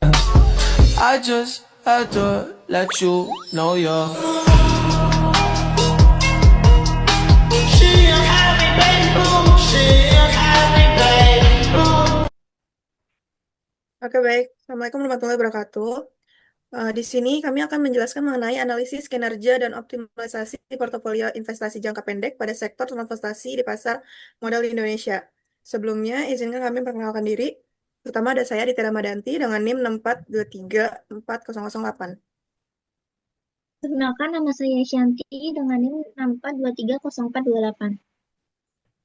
I just had to let you know you're. She a happy baby, she a happy baby. Oke, baik. Assalamualaikum warahmatullahi wabarakatuh. Di sini kami akan menjelaskan mengenai analisis kinerja dan optimalisasi portofolio investasi jangka pendek pada sektor investasi di pasar modal di Indonesia. Sebelumnya, izinkan kami memperkenalkan diri. Pertama ada saya Dita Ramadanti dengan NIM 64234008. Perkenalkan, nama saya Shanti dengan NIM 64230428.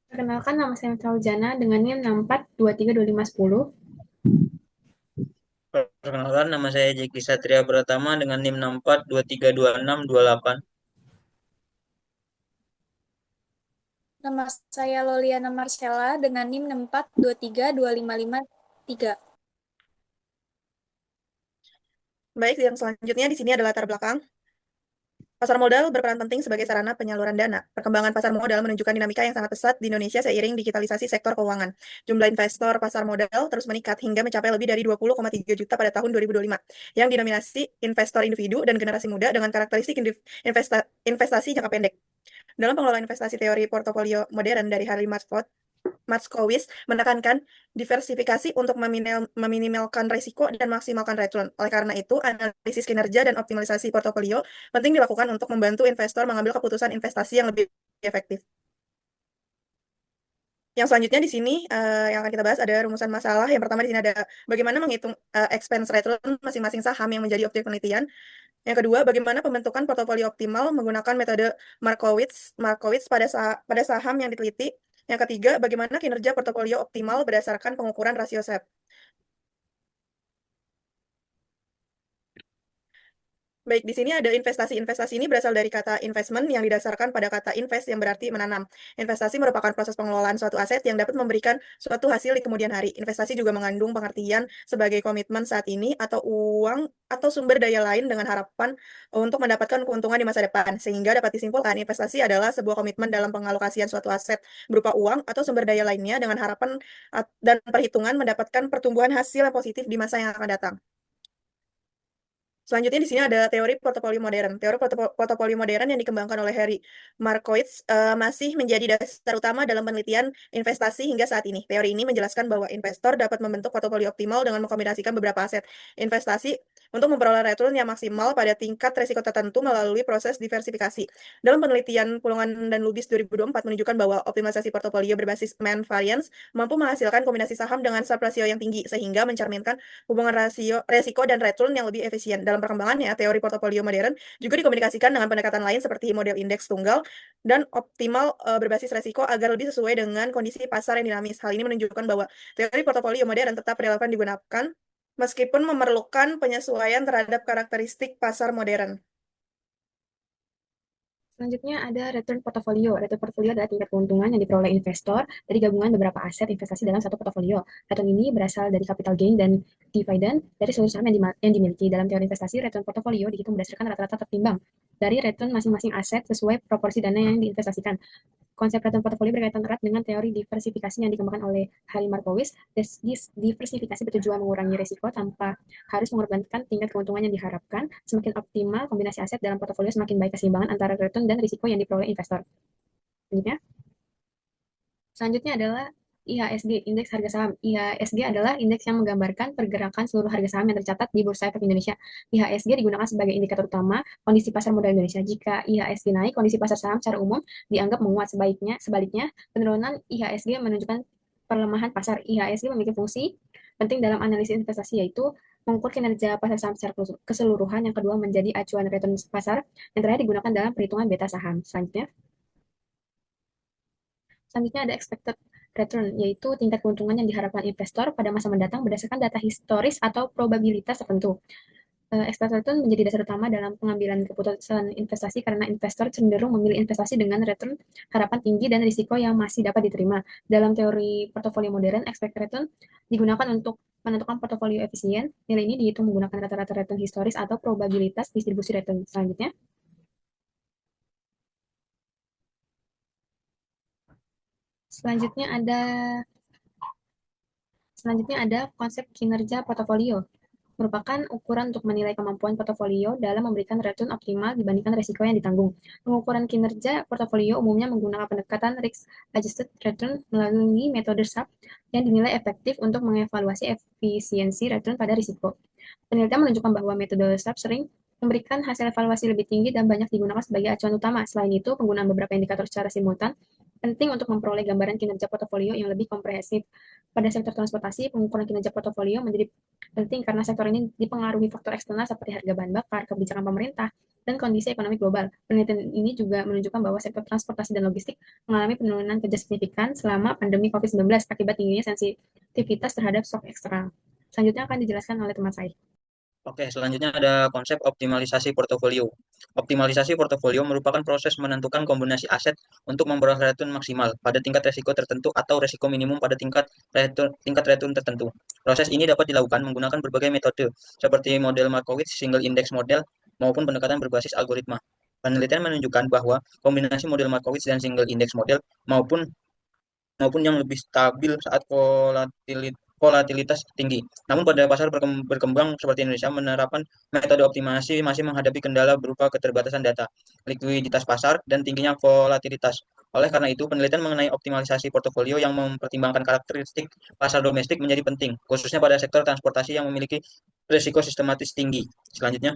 Perkenalkan, nama saya Jana dengan NIM 64232510. Perkenalkan, nama saya Jeki Satria Pratama dengan NIM 64232628. Nama saya Loliana Marcella dengan NIM 64232553. Baik, yang selanjutnya di sini adalah latar belakang. Pasar modal berperan penting sebagai sarana penyaluran dana. Perkembangan pasar modal menunjukkan dinamika yang sangat pesat di Indonesia seiring digitalisasi sektor keuangan. Jumlah investor pasar modal terus meningkat hingga mencapai lebih dari 20,3 juta pada tahun 2025, yang didominasi investor individu dan generasi muda dengan karakteristik investasi jangka pendek. Dalam pengelolaan investasi teori portofolio modern dari Harry Markowitz menekankan diversifikasi untuk meminimalkan risiko dan maksimalkan return. Oleh karena itu, analisis kinerja dan optimalisasi portofolio penting dilakukan untuk membantu investor mengambil keputusan investasi yang lebih efektif. Yang selanjutnya di sini yang akan kita bahas ada rumusan masalah. Yang pertama di sini ada bagaimana menghitung expense return masing-masing saham yang menjadi objek penelitian. Yang kedua, bagaimana pembentukan portofolio optimal menggunakan metode Markowitz pada saham yang diteliti. Yang ketiga, bagaimana kinerja portofolio optimal berdasarkan pengukuran rasio SET. Baik, di sini ada investasi. Investasi ini berasal dari kata investment yang didasarkan pada kata invest yang berarti menanam. Investasi merupakan proses pengelolaan suatu aset yang dapat memberikan suatu hasil di kemudian hari. Investasi juga mengandung pengertian sebagai komitmen saat ini atau uang atau sumber daya lain dengan harapan untuk mendapatkan keuntungan di masa depan. Sehingga dapat disimpulkan investasi adalah sebuah komitmen dalam pengalokasian suatu aset berupa uang atau sumber daya lainnya dengan harapan dan perhitungan mendapatkan pertumbuhan hasil yang positif di masa yang akan datang. Selanjutnya di sini ada teori portofolio modern. Teori portofolio modern yang dikembangkan oleh Harry Markowitz masih menjadi dasar utama dalam penelitian investasi hingga saat ini. Teori ini menjelaskan bahwa investor dapat membentuk portofolio optimal dengan mengkombinasikan beberapa aset investasi untuk memperoleh return yang maksimal pada tingkat risiko tertentu melalui proses diversifikasi. Dalam penelitian Pulungan dan Lubis 2024 menunjukkan bahwa optimalisasi portofolio berbasis mean variance mampu menghasilkan kombinasi saham dengan sub rasio yang tinggi sehingga mencerminkan hubungan resiko dan return yang lebih efisien. Dalam perkembangannya, teori portofolio modern juga dikomunikasikan dengan pendekatan lain seperti model indeks tunggal dan optimal berbasis resiko agar lebih sesuai dengan kondisi pasar yang dinamis. Hal ini menunjukkan bahwa teori portofolio modern tetap relevan digunakan meskipun memerlukan penyesuaian terhadap karakteristik pasar modern. Selanjutnya ada return portfolio. Return portfolio adalah tingkat keuntungan yang diperoleh investor dari gabungan beberapa aset investasi dalam satu portofolio. Return ini berasal dari capital gain dan dividen dari seluruh saham yang dimiliki. Dalam teori investasi, return portfolio dihitung berdasarkan rata-rata tertimbang dari return masing-masing aset sesuai proporsi dana yang diinvestasikan. Konsep return portfolio berkaitan erat dengan teori diversifikasi yang dikembangkan oleh Harry Markowitz. Diversifikasi bertujuan mengurangi risiko tanpa harus mengorbankan tingkat keuntungan yang diharapkan. Semakin optimal kombinasi aset dalam portofolio, semakin baik keseimbangan antara return dan risiko yang diperoleh investor. Selanjutnya adalah IHSG, Indeks Harga Saham. IHSG adalah indeks yang menggambarkan pergerakan seluruh harga saham yang tercatat di Bursa Efek Indonesia. IHSG digunakan sebagai indikator utama kondisi pasar modal Indonesia. Jika IHSG naik, kondisi pasar saham secara umum dianggap menguat. Sebaliknya, penurunan IHSG menunjukkan perlemahan pasar. IHSG memiliki fungsi penting dalam analisis investasi, yaitu mengukur kinerja pasar saham secara keseluruhan. Yang kedua, menjadi acuan return pasar. Yang terakhir, digunakan dalam perhitungan beta saham. Selanjutnya ada expected return, yaitu tingkat keuntungan yang diharapkan investor pada masa mendatang berdasarkan data historis atau probabilitas tertentu. Expected return menjadi dasar utama dalam pengambilan keputusan investasi karena investor cenderung memilih investasi dengan return harapan tinggi dan risiko yang masih dapat diterima. Dalam teori portofolio modern, expected return digunakan untuk menentukan portofolio efisien. Nilai ini dihitung menggunakan rata-rata return historis atau probabilitas distribusi return. Selanjutnya ada konsep kinerja portofolio. merupakan ukuran untuk menilai kemampuan portofolio dalam memberikan return optimal dibandingkan risiko yang ditanggung. Pengukuran kinerja portofolio umumnya menggunakan pendekatan risk adjusted return melalui metode SAP yang dinilai efektif untuk mengevaluasi efisiensi return pada risiko. Penelitian menunjukkan bahwa metode SAP sering memberikan hasil evaluasi lebih tinggi dan banyak digunakan sebagai acuan utama. Selain itu, penggunaan beberapa indikator secara simultan penting untuk memperoleh gambaran kinerja portofolio yang lebih komprehensif. Pada sektor transportasi, pengukuran kinerja portofolio menjadi penting karena sektor ini dipengaruhi faktor eksternal seperti harga bahan bakar, kebijakan pemerintah, dan kondisi ekonomi global. Penelitian ini juga menunjukkan bahwa sektor transportasi dan logistik mengalami penurunan kerja signifikan selama pandemi COVID-19 akibat tingginya sensitivitas terhadap shock eksternal. Selanjutnya akan dijelaskan oleh teman saya. Oke, selanjutnya ada konsep optimalisasi portofolio. Optimalisasi portofolio merupakan proses menentukan kombinasi aset untuk memperoleh return maksimal pada tingkat resiko tertentu atau resiko minimum pada tingkat return tertentu. Proses ini dapat dilakukan menggunakan berbagai metode, seperti model Markowitz, single index model, maupun pendekatan berbasis algoritma. Penelitian menunjukkan bahwa kombinasi model Markowitz dan single index model maupun yang lebih stabil saat volatilitas tinggi. Namun pada pasar berkembang seperti Indonesia menerapkan metode optimasi masih menghadapi kendala berupa keterbatasan data, likuiditas pasar, dan tingginya volatilitas. Oleh karena itu, penelitian mengenai optimalisasi portofolio yang mempertimbangkan karakteristik pasar domestik menjadi penting, khususnya pada sektor transportasi yang memiliki risiko sistematis tinggi. Selanjutnya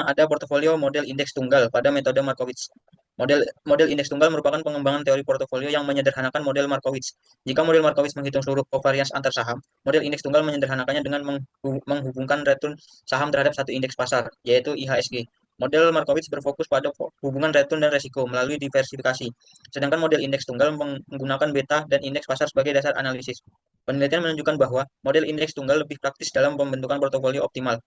ada portofolio model indeks tunggal pada metode Markowitz. Model indeks tunggal merupakan pengembangan teori portofolio yang menyederhanakan model Markowitz. Jika model Markowitz menghitung seluruh covariance antar saham, model indeks tunggal menyederhanakannya dengan menghubungkan return saham terhadap satu indeks pasar, yaitu IHSG. Model Markowitz berfokus pada hubungan return dan resiko melalui diversifikasi, sedangkan model indeks tunggal menggunakan beta dan indeks pasar sebagai dasar analisis. Penelitian menunjukkan bahwa model indeks tunggal lebih praktis dalam pembentukan portofolio optimal,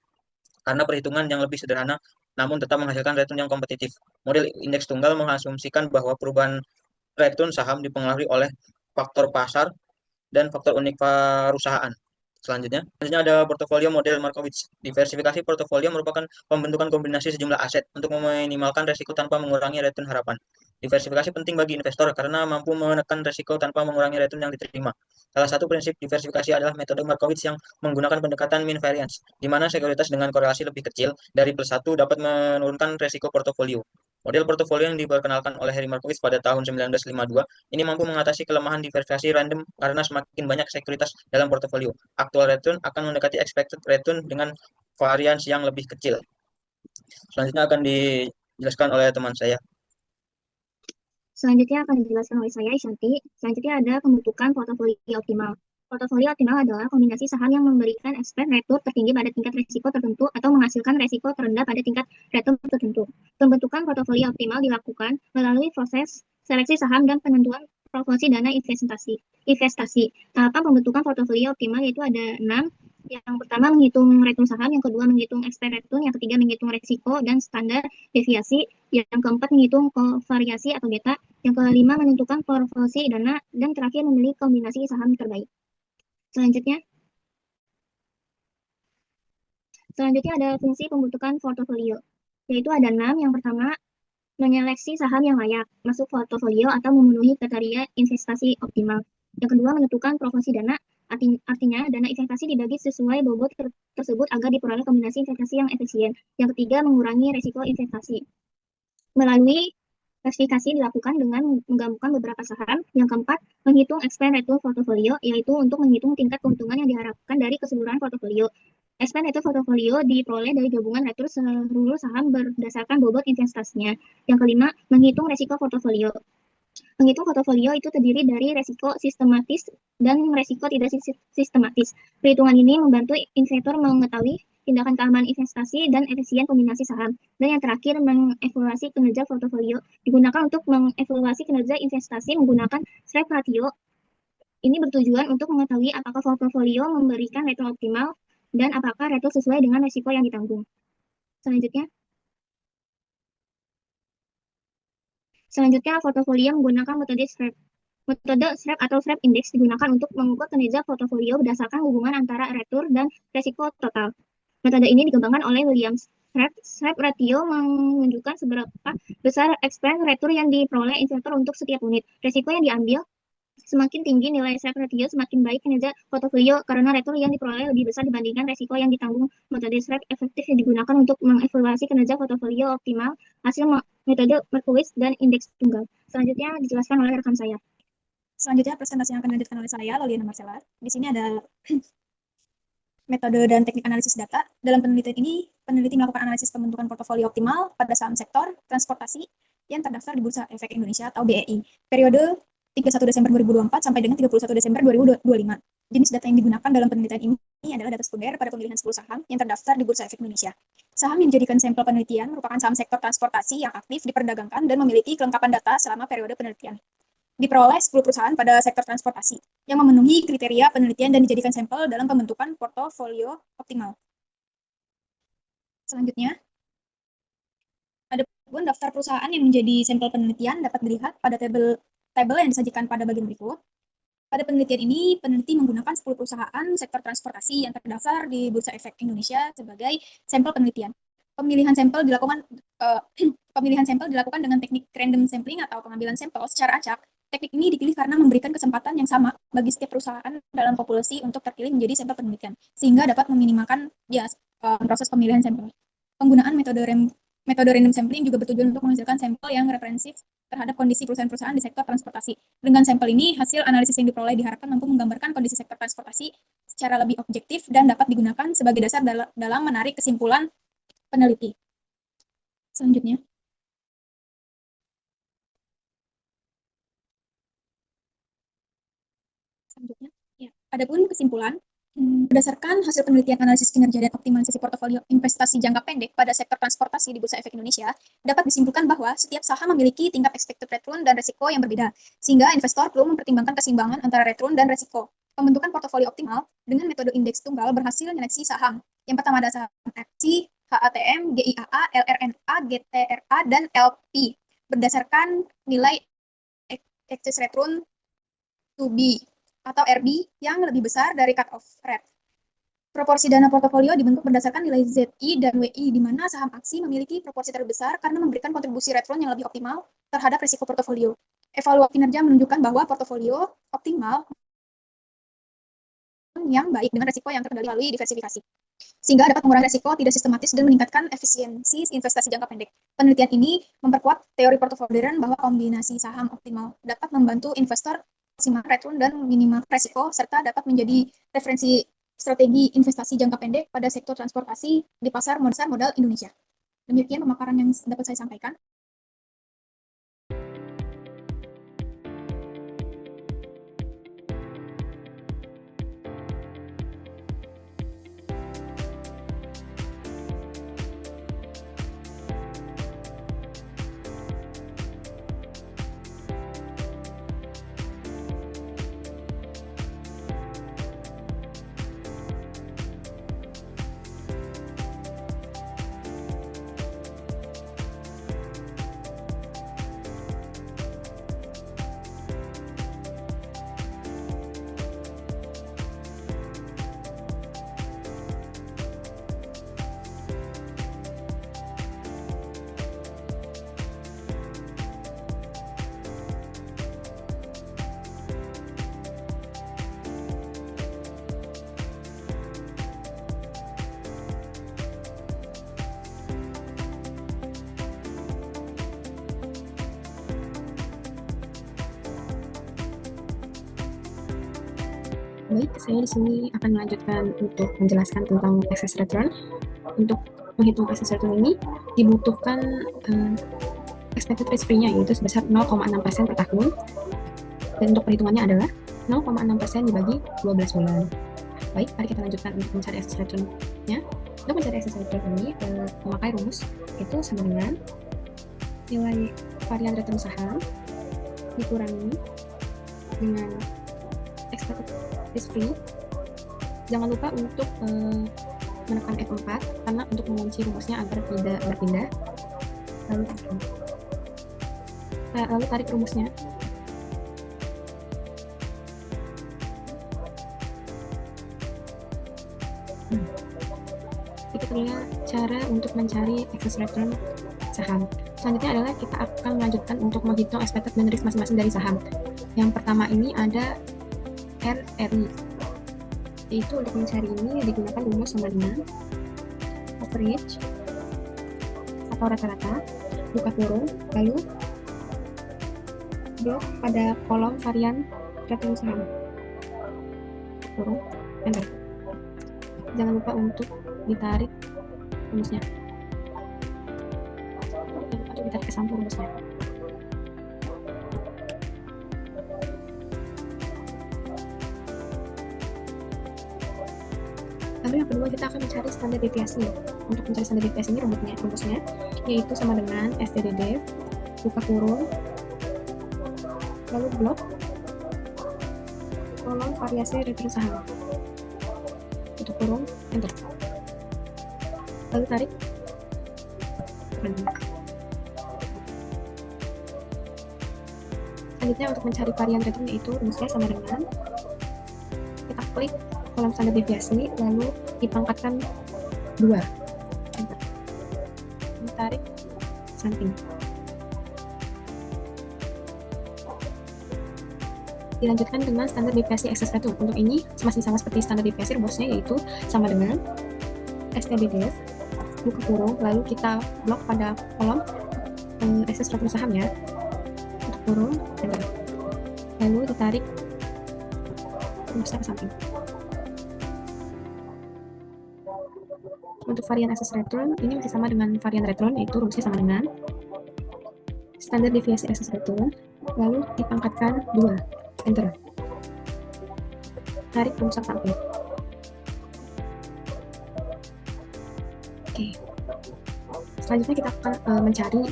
karena perhitungan yang lebih sederhana namun tetap menghasilkan return yang kompetitif. Model indeks tunggal mengasumsikan bahwa perubahan return saham dipengaruhi oleh faktor pasar dan faktor unik perusahaan. Selanjutnya ada portofolio model Markowitz. Diversifikasi portofolio merupakan pembentukan kombinasi sejumlah aset untuk meminimalkan risiko tanpa mengurangi return harapan. Diversifikasi penting bagi investor karena mampu menekan risiko tanpa mengurangi return yang diterima. Salah satu prinsip diversifikasi adalah metode Markowitz yang menggunakan pendekatan mean variance, di mana sekuritas dengan korelasi lebih kecil dari +1 dapat menurunkan risiko portofolio. Model portofolio yang diperkenalkan oleh Harry Markowitz pada tahun 1952 ini mampu mengatasi kelemahan diversifikasi random karena semakin banyak sekuritas dalam portofolio. Actual return akan mendekati expected return dengan varians yang lebih kecil. Selanjutnya akan dijelaskan oleh teman saya. Selanjutnya akan dijelaskan oleh saya, Isyanti. Selanjutnya ada pembentukan portofolio optimal. Portofolio optimal adalah kombinasi saham yang memberikan expected return tertinggi pada tingkat risiko tertentu atau menghasilkan risiko terendah pada tingkat return tertentu. Pembentukan portofolio optimal dilakukan melalui proses seleksi saham dan penentuan proporsi dana investasi. Tahapan pembentukan portofolio optimal yaitu ada 6. Yang pertama menghitung return saham, yang kedua menghitung expected return, yang ketiga menghitung risiko dan standar deviasi, yang keempat menghitung variasi atau beta, yang kelima menentukan proporsi dana, dan terakhir memilih kombinasi saham terbaik. Selanjutnya ada fungsi pembentukan portofolio, yaitu ada 6. Yang pertama, menyeleksi saham yang layak masuk portofolio atau memenuhi kriteria investasi optimal. Yang kedua, menentukan proporsi dana, artinya dana investasi dibagi sesuai bobot tersebut agar diperoleh kombinasi investasi yang efisien. Yang ketiga, mengurangi risiko investasi melalui klasifikasi dilakukan dengan menggabungkan beberapa saham. Yang keempat, menghitung expected return portofolio, yaitu untuk menghitung tingkat keuntungan yang diharapkan dari keseluruhan portofolio. Expected return portofolio diperoleh dari gabungan return seluruh saham berdasarkan bobot investasinya. Yang kelima, menghitung risiko portofolio. Menghitung portofolio itu terdiri dari resiko sistematis dan resiko tidak sistematis. Perhitungan ini membantu investor mengetahui tindakan keamanan investasi dan efisien kombinasi saham. Dan yang terakhir, mengevaluasi kinerja portofolio. Digunakan untuk mengevaluasi kinerja investasi menggunakan strike ratio. Ini bertujuan untuk mengetahui apakah portofolio memberikan return optimal dan apakah return sesuai dengan risiko yang ditanggung. Selanjutnya, portofolio menggunakan metode SRAP. Metode SRAP atau SRAP Index digunakan untuk mengukur kinerja portofolio berdasarkan hubungan antara return dan risiko total. Metode ini dikembangkan oleh Williams. SRAP ratio menunjukkan seberapa besar expected return yang diperoleh investor untuk setiap unit risiko yang diambil Semakin tinggi nilai swap ratio, semakin baik kinerja portofolio karena return yang diperoleh lebih besar dibandingkan resiko yang ditanggung. Metode swap efektif yang digunakan untuk mengevaluasi kinerja portofolio optimal hasil metode Markowitz dan indeks tunggal. Selanjutnya dijelaskan oleh rekan saya. Selanjutnya presentasi yang akan dilanjutkan oleh saya, Loliana Marcella. Di sini ada metode dan teknik analisis data. Dalam penelitian ini, peneliti melakukan analisis pembentukan portofolio optimal pada saham sektor transportasi yang terdaftar di Bursa Efek Indonesia atau BEI. Periode 31 Desember 2024 sampai dengan 31 Desember 2025. Jenis data yang digunakan dalam penelitian ini adalah data sekunder pada pemilihan 10 saham yang terdaftar di Bursa Efek Indonesia. Saham yang dijadikan sampel penelitian merupakan saham sektor transportasi yang aktif diperdagangkan dan memiliki kelengkapan data selama periode penelitian. Diperoleh 10 perusahaan pada sektor transportasi yang memenuhi kriteria penelitian dan dijadikan sampel dalam pembentukan portofolio optimal. Selanjutnya, adapun daftar perusahaan yang menjadi sampel penelitian dapat dilihat pada tabel yang disajikan pada bagian berikut. Pada penelitian ini, peneliti menggunakan 10 perusahaan sektor transportasi yang terdaftar di Bursa Efek Indonesia sebagai sampel penelitian. Pemilihan sampel dilakukan dengan teknik random sampling atau pengambilan sampel secara acak. Teknik ini dipilih karena memberikan kesempatan yang sama bagi setiap perusahaan dalam populasi untuk terpilih menjadi sampel penelitian, sehingga dapat meminimalkan proses pemilihan sampel. Penggunaan metode random sampling juga bertujuan untuk menghasilkan sampel yang referensif terhadap kondisi perusahaan-perusahaan di sektor transportasi. Dengan sampel ini, hasil analisis yang diperoleh diharapkan mampu menggambarkan kondisi sektor transportasi secara lebih objektif dan dapat digunakan sebagai dasar dalam menarik kesimpulan peneliti. Selanjutnya. Adapun kesimpulan, berdasarkan hasil penelitian analisis kinerja dan optimalisasi portofolio investasi jangka pendek pada sektor transportasi di Bursa Efek Indonesia, dapat disimpulkan bahwa setiap saham memiliki tingkat expected return dan resiko yang berbeda, sehingga investor perlu mempertimbangkan keseimbangan antara return dan resiko. Pembentukan portofolio optimal dengan metode indeks tunggal berhasil menyeleksi saham. Yang pertama ada saham FC, HATM, GIAA, LRNA, GTRA, dan LP berdasarkan nilai excess return to B atau RB yang lebih besar dari cut-off rate. Proporsi dana portofolio dibentuk berdasarkan nilai ZI dan WI, di mana saham aksi memiliki proporsi terbesar karena memberikan kontribusi return yang lebih optimal terhadap risiko portofolio. Evaluasi kinerja menunjukkan bahwa portofolio optimal yang baik dengan risiko yang terkendali melalui diversifikasi, sehingga dapat mengurangi risiko tidak sistematis dan meningkatkan efisiensi investasi jangka pendek. Penelitian ini memperkuat teori portofolio modern bahwa kombinasi saham optimal dapat membantu investor maksimal return dan minimal risiko, serta dapat menjadi referensi strategi investasi jangka pendek pada sektor transportasi di pasar modal Indonesia. Demikian pemaparan yang dapat saya sampaikan. Baik, saya di sini akan melanjutkan untuk menjelaskan tentang excess return. Untuk menghitung excess return ini dibutuhkan expected risk free-nya, yaitu sebesar 0,6% per tahun. Dan untuk perhitungannya adalah 0,6% dibagi 12 bulan. Baik, mari kita lanjutkan untuk mencari excess return-nya. Untuk mencari excess return ini memakai rumus, itu sama dengan nilai varian return saham dikurangi dengan expected risk free. Jangan lupa untuk menekan F4 karena untuk mengunci rumusnya agar tidak berpindah. Lalu tarik rumusnya. Itulah cara untuk mencari excess return saham. Selanjutnya adalah kita akan melanjutkan untuk menghitung expected dan risk masing-masing dari saham. Yang pertama ini ada RRI, yaitu untuk mencari ini digunakan rumus sama dengan average atau rata-rata, buka kurung, lalu blok pada kolom varian return saham, kurung, enter. Jangan lupa untuk ditarik rumusnya, atau ditarik ke samping rumusnya. Lalu yang kedua kita akan mencari standar deviasi. Untuk mencari standar deviasi ini rumusnya yaitu sama dengan STDDEV, buka kurung, lalu blok kolom variasi return saham, tutup kurung, enter. Lalu tarik. Selanjutnya untuk mencari varian return yaitu rumusnya sama dengan kita klik kolom standar deviasi lalu dipangkatkan 2, enter. Ditarik samping. Dilanjutkan dengan standar deviasi excess return. Untuk ini masih sama seperti standar deviasi, rumusnya yaitu sama dengan STDDEV, buka kurung, lalu kita blok pada kolom excess return saham ya, tutup kurung, enter. Lalu ditarik rumusnya ke samping. Untuk varian excess return ini masih sama dengan varian return, yaitu rumusnya sama dengan standar deviasi excess return lalu dipangkatkan 2, enter. Tarik rumus ke samping. Oke. Selanjutnya kita akan mencari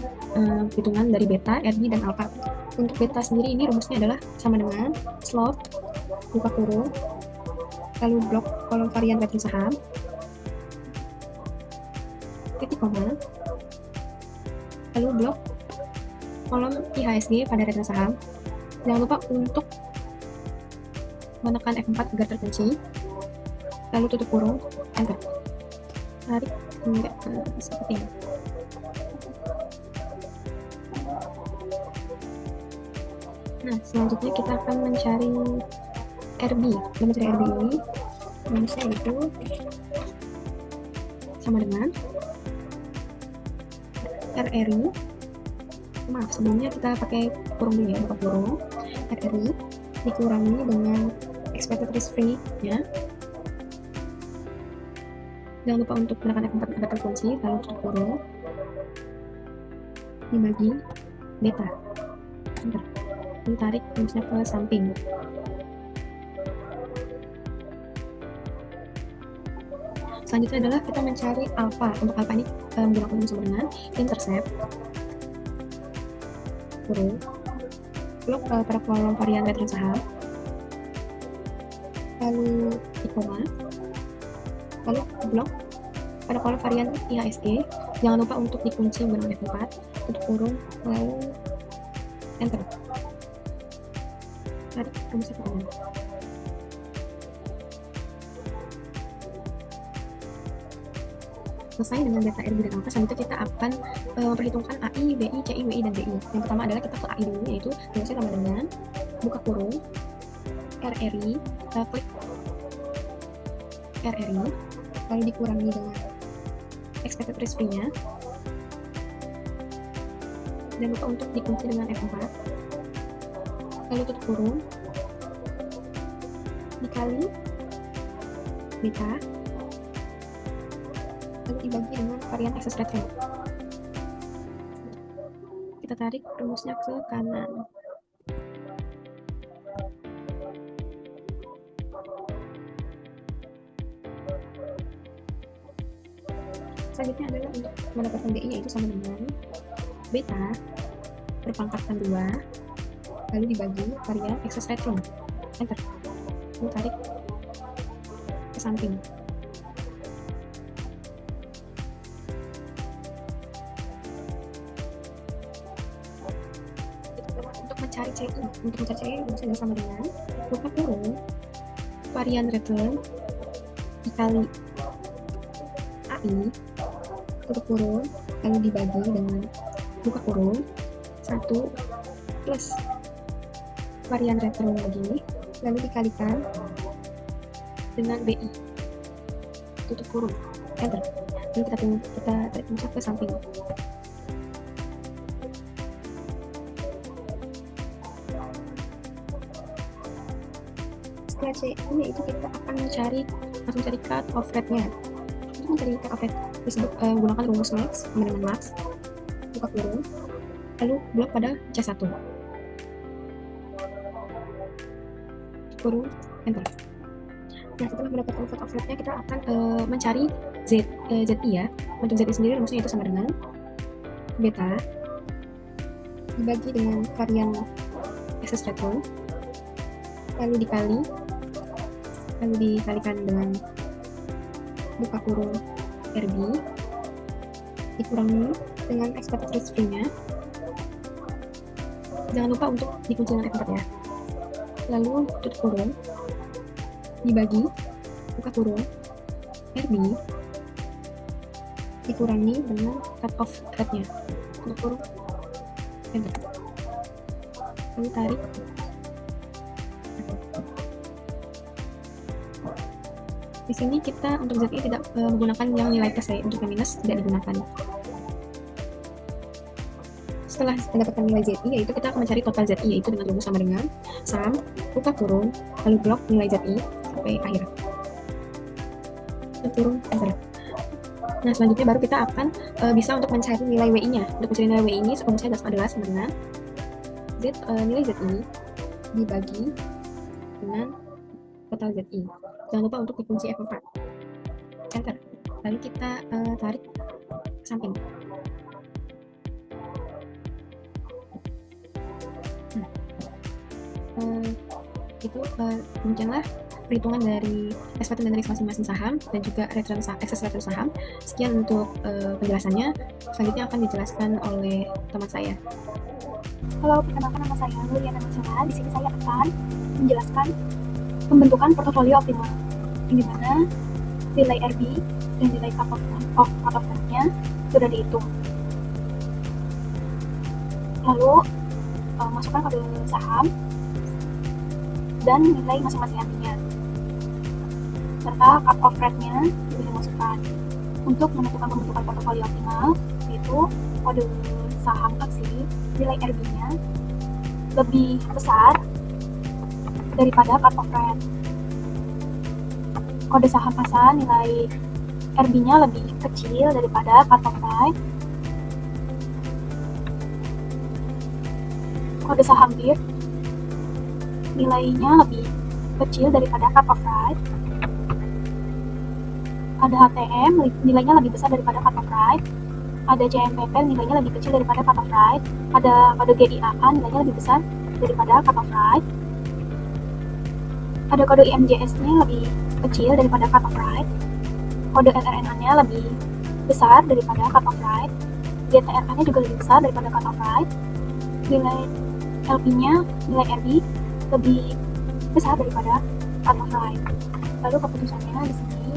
hitungan dari beta, RB, dan alpha. Untuk beta sendiri ini rumusnya adalah sama dengan slope, buka kurung, lalu blok kolom varian return saham, titik koma, lalu blok kolom IHSG pada return saham. Jangan lupa untuk menekan F4 agar terkunci, lalu tutup kurung, enter. Tarik hingga seperti ini. Nah, selanjutnya kita akan mencari RB. Untuk mencari RB ini, rumusnya itu sama dengan RRI. Maaf, sebelumnya kita pakai kurung dulu ya, buka kurung, RRI dikurangi dengan expected risk free nya. Jangan lupa untuk menekan F4 agar terkunci, lalu tutup kurung, dibagi beta, enter. Lalu tarik rumusnya ke samping. Selanjutnya adalah kita mencari alpha. Untuk alpha ini menggunakan rumus sama dengan intercept, kurung, blok pada kolom varian return saham, lalu koma, lalu blok pada kolom varian IHSG. Jangan lupa untuk dikunci menggunakan F4, tutup kurung, lalu enter. Tarik rumusnya ke kanan. Selesai dengan beta, RB, dan alpha, selanjutnya kita akan memperhitungkan AI, BI, CI, WI, dan DI. Yang pertama adalah kita ke AI dulu, yaitu rumusnya sama dengan buka kurung, RRI, klik RRI, lalu dikurangi dengan expected risk free-nya. Jangan lupa untuk dikunci dengan F4, lalu tutup kurung, dikali beta, lalu dibagi dengan varian excess return. Kita tarik rumusnya ke kanan. Selanjutnya adalah untuk mendapatkan BI, yaitu sama dengan beta berpangkatkan 2, lalu dibagi varian excess return, enter. Lalu tarik ke samping. Untuk mencari CI, rumusnya sama dengan buka kurung, varian return dikali AI, tutup kurung, lalu dibagi dengan buka kurung 1 plus varian retro begini, lalu dikalikan dengan BI, tutup kurung, enter. Lalu kita tarik musaf ke samping. Setelah ini itu kita akan langsung cari cut off rate-nya. Untuk mencari cut off rate disebut menggunakan rumus max, sama dengan max, buka kurung, lalu blok pada C1. Kurung, enter. Nah, setelah mendapatkan cut off rate-nya, kita akan mencari ZI ya. Untuk ZI sendiri rumusnya itu sama dengan beta dibagi dengan varian excess retro, lalu dikalikan dengan buka kurung RB, dikurangi dengan expected risk free-nya. Jangan lupa untuk dikunci dengan F4 ya. Lalu tutup kurung, dibagi, buka kurung, RB, dikurangi dengan cut off rate-nya, tutup kurung, enter. Lalu tarik, di sini kita untuk ZI tidak menggunakan yang nilai plus ya, untuk yang minus tidak digunakan. Setelah mendapatkan nilai ZI, yaitu kita akan mencari total ZI, yaitu dengan rumus sama dengan sum, buka kurung, lalu blok nilai ZI sampai akhir. Tutup kurung, enter. Nah, selanjutnya baru kita akan bisa untuk mencari nilai WI-nya. Untuk mencari nilai WI ini, rumusnya adalah sama dengan nilai ZI dibagi dengan total ZI. Jangan lupa untuk dikunci F4. Enter. Lalu kita tarik ke samping. Itu demikianlah perhitungan dari expected dan risk masing-masing saham dan juga excess return saham. Sekian untuk penjelasannya. Selanjutnya akan dijelaskan oleh teman saya. Halo, perkenalkan nama saya Luliana Marcella. Di sini saya akan menjelaskan pembentukan portofolio optimal, di mana nilai RB dan nilai cut off rate-nya sudah dihitung. Lalu masukkan kode saham dan nilai masing-masing RB-nya, serta cut off rate-nya juga dimasukkan. Untuk menentukan pembentukan portofolio optimal, yaitu kode saham aksi, nilai RB-nya lebih besar daripada cut off rate. Kode saham asa, nilai RB-nya lebih kecil daripada cut off rate. Kode saham BIR nilainya lebih kecil daripada cut off rate. Ada HTM nilainya lebih besar daripada cut off rate. Ada JMPP nilainya lebih kecil daripada cut off rate. Ada kode GIAA nilainya lebih besar daripada cut off rate. Ada kode IMJS-nya lebih kecil daripada cut off rate. Kode RRNA-nya lebih besar daripada cut off rate. GTRA-nya juga lebih besar daripada cut off rate. Nilai LP-nya, nilai RB lebih besar daripada cut off rate. Lalu keputusannya di sini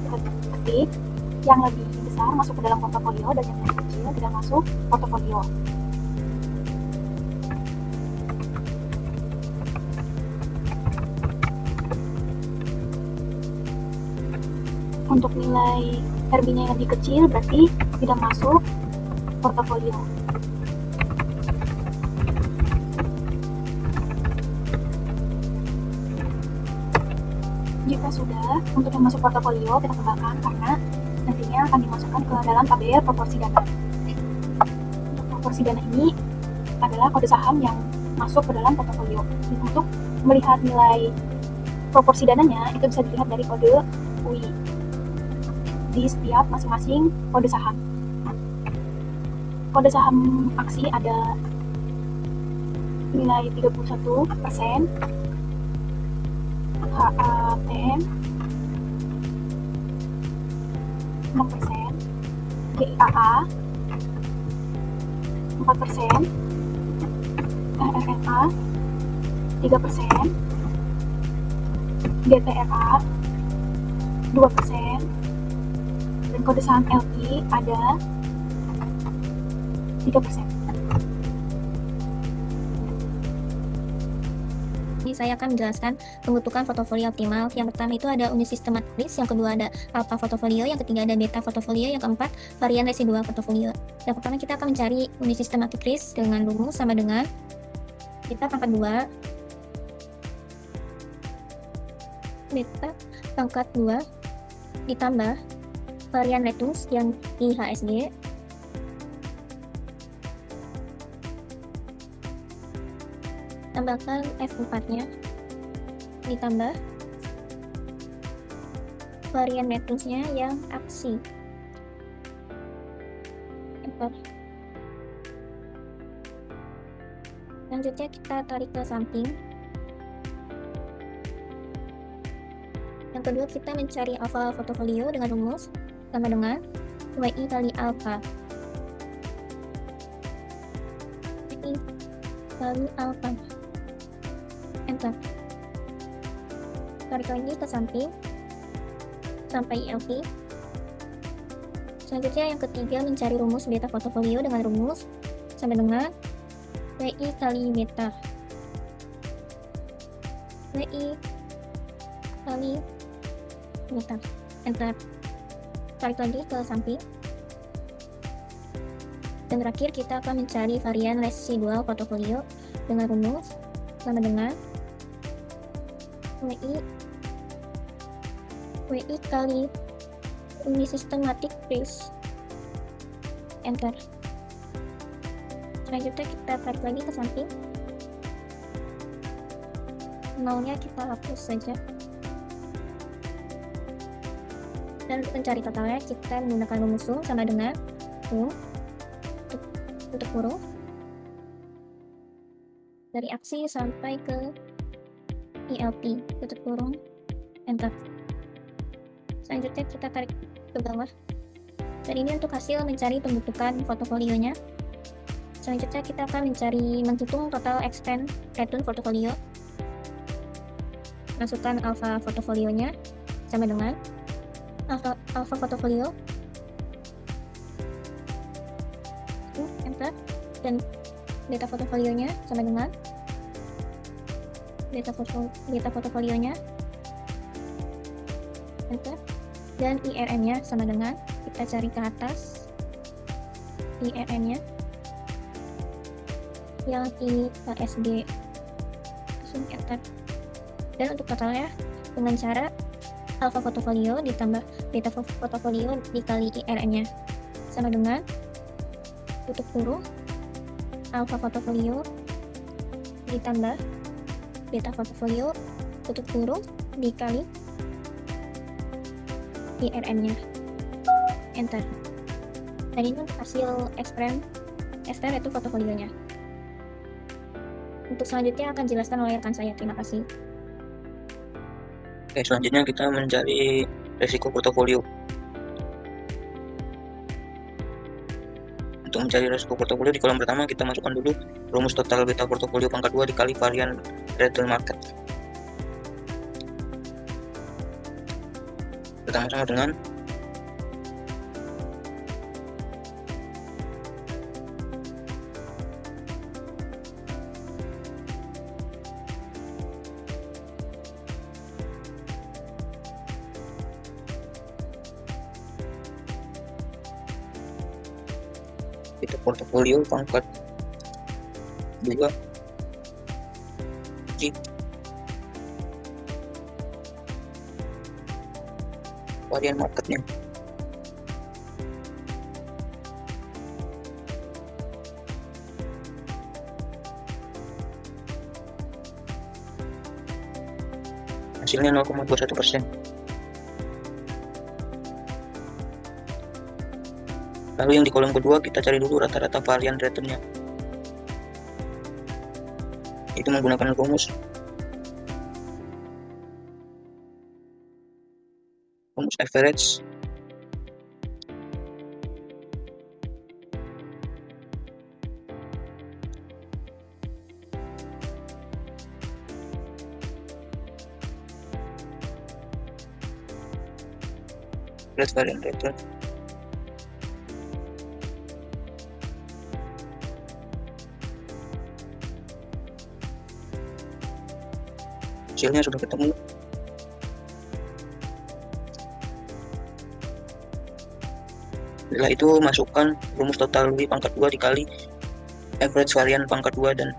kita ketik yang lebih besar masuk ke dalam portofolio dan yang lebih kecil tidak masuk portofolio. Untuk nilai RB-nya yang lebih kecil berarti tidak masuk portofolio. Jika sudah, untuk yang masuk portofolio kita kembangkan karena nantinya akan dimasukkan ke dalam tabel proporsi dana. Untuk proporsi dana ini adalah kode saham yang masuk ke dalam portofolio. Dan untuk melihat nilai proporsi dananya itu bisa dilihat dari kode UI di setiap masing-masing kode saham. Kode saham aksi ada nilai 31%, HATM 6%, GIAA 4%, RRNA 3%, GTRA 2%, dan kode saham LP ada 3%. Ini saya akan menjelaskan pembentukan portofolio optimal. Yang pertama itu ada unit sistematis, yang kedua ada alpha portofolio, yang ketiga ada beta portofolio, yang keempat varian residual portofolio. Yang pertama kita akan mencari unit systematic risk dengan rumus sama dengan beta pangkat 2 beta pangkat 2 ditambah varian retus yang IHSG tambahkan F4 nya ditambah varian retusnya yang aksi. Enter. Selanjutnya kita tarik ke samping. Yang kedua kita mencari alpha portofolio dengan rumus sama dengan YI kali alpha. YI kali alpha. Enter. Tarik lagi ke samping sampai ILP. Selanjutnya yang ketiga mencari rumus beta portofolio dengan rumus sama dengan WI kali beta. WI kali beta. Enter. Tarik lagi ke samping. Dan terakhir kita akan mencari varian residual portofolio dengan rumus sama dengan WI kali unit systematic risk. Enter. Selanjutnya kita tarik lagi ke samping. Nolnya kita hapus saja. Dan untuk mencari totalnya kita menggunakan rumus sum sama dengan sum tutup kurung dari aksi sampai ke ILP tutup kurung. Enter. Selanjutnya kita tarik ke bawah. Dan ini untuk hasil mencari pembentukan portofolionya. Selanjutnya kita akan menghitung total expense return portofolio. Masukkan alpha portofolionya sama dengan alpha portofolio. Enter. Dan beta portofolionya sama dengan beta portofolionya. Enter. Dan IRN-nya sama dengan, kita cari ke atas IRN-nya yang IHSG. Langsung enter. Dan untuk totalnya dengan cara alpha portofolio ditambah beta portofolio dikali IRN-nya sama dengan tutup kurung alpha portofolio ditambah beta portofolio tutup kurung dikali IRN-nya. Enter. Dan ini untuk hasil expense itu portofolionya. Untuk selanjutnya akan jelaskan oleh rekan saya. Terima kasih. Oke, selanjutnya kita mencari resiko portofolio. Untuk mencari resiko portofolio di kolom pertama kita masukkan dulu rumus total beta portofolio pangkat 2 dikali varian return market. Pertama sama dengan beta portofolio pangkat 2 varian marketnya. Hasilnya 0,21%. Lalu yang di kolom kedua kita cari dulu rata-rata varian returnnya. Itu menggunakan rumus average plus varian return hasilnya sudah ketemu. Setelah itu masukkan rumus total W pangkat 2 dikali average varian pangkat 2 dan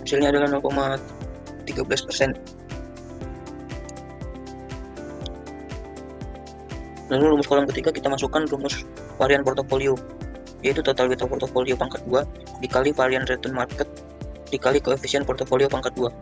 hasilnya adalah 0,13%. Lalu rumus kolom ketiga kita masukkan rumus varian portofolio, yaitu total beta portofolio pangkat 2 dikali varian return market dikali koefisien portofolio pangkat 2.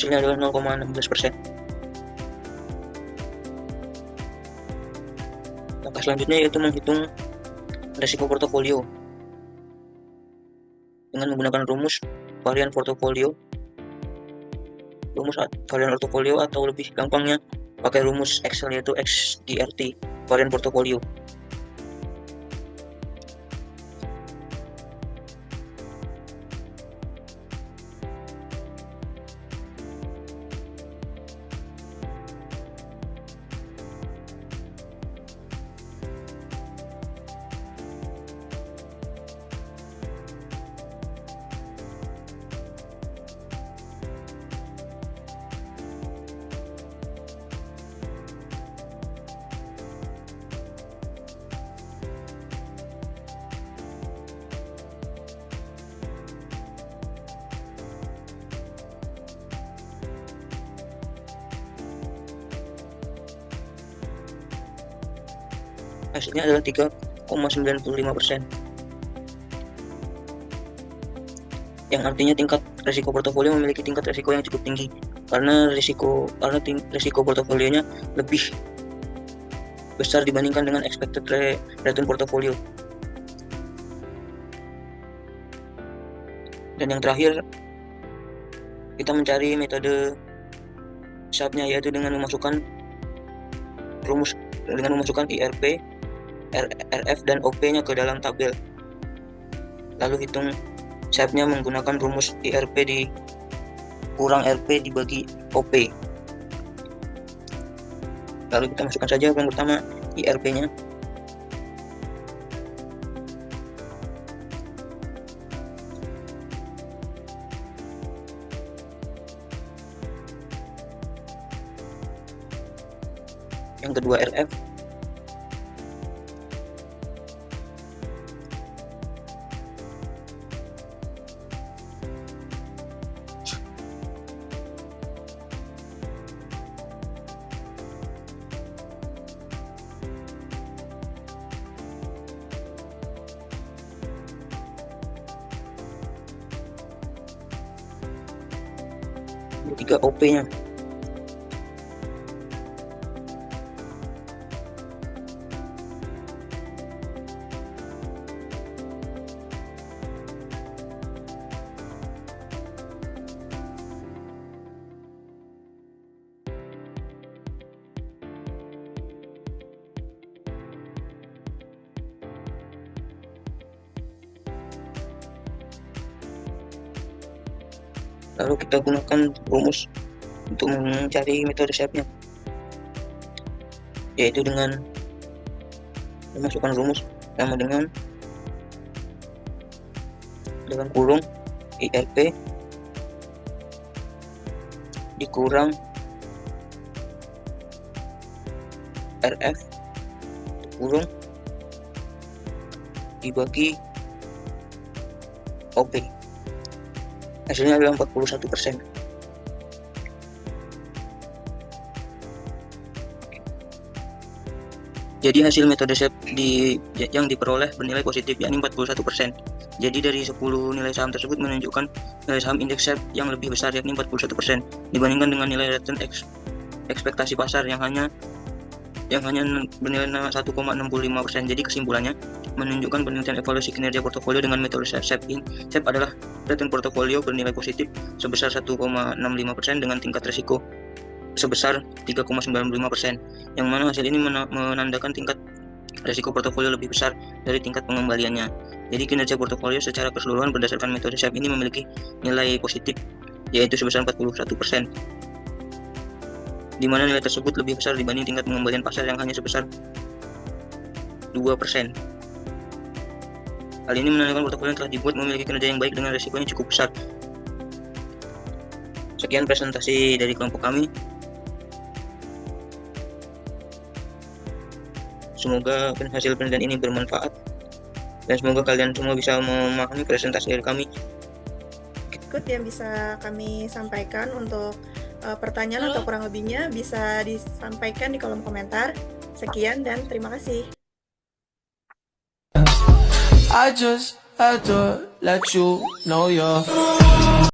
Hasilnya adalah 0,16%. Langkah selanjutnya yaitu menghitung resiko portofolio dengan menggunakan rumus varian portofolio, atau lebih gampangnya pakai rumus Excel yaitu XDRT varian portofolio. Hasilnya adalah 3,95%, yang artinya tingkat risiko portofolio memiliki tingkat risiko yang cukup tinggi karena risiko portofolionya lebih besar dibandingkan dengan expected return portofolio. Dan yang terakhir, kita mencari metode SHAP-nya, yaitu dengan memasukkan IRP, RF, dan OP-nya ke dalam tabel. Lalu hitung SHAP-nya menggunakan rumus IRP dikurang RP dibagi OP. Lalu kita masukkan saja yang pertama IRP-nya. Yang kedua RF. Ketiga OP-nya. Lalu kita gunakan rumus untuk mencari metode SHAP-nya. yaitu dengan memasukkan rumus sama dengan dalam kurung IRP dikurang RF kurung dibagi OP. Hasilnya adalah 41%. Jadi hasil metode SEP yang diperoleh bernilai positif yakni 41%. Jadi dari 10 nilai saham tersebut menunjukkan nilai saham indeks SEP yang lebih besar yakni 41% dibandingkan dengan nilai return ekspektasi pasar yang hanya bernilai 1,65%. Jadi kesimpulannya menunjukkan penelitian evaluasi kinerja portofolio dengan metode SEP adalah return portofolio bernilai positif sebesar 1,65% dengan tingkat risiko sebesar 3,95%, yang mana hasil ini menandakan tingkat risiko portofolio lebih besar dari tingkat pengembaliannya. Jadi kinerja portofolio secara keseluruhan berdasarkan metode SEP ini memiliki nilai positif yaitu sebesar 41%, di mana nilai tersebut lebih besar dibanding tingkat pengembalian pasar yang hanya sebesar 2%. Hal ini menandakan portofolio yang telah dibuat memiliki kinerja yang baik dengan risikonya cukup besar. Sekian presentasi dari kelompok kami. Semoga hasil penelitian ini bermanfaat dan semoga kalian semua bisa memahami presentasi dari kami. Berikut yang bisa kami sampaikan untuk pertanyaan atau kurang lebihnya bisa disampaikan di kolom komentar. Sekian dan terima kasih. I just had to let you know you're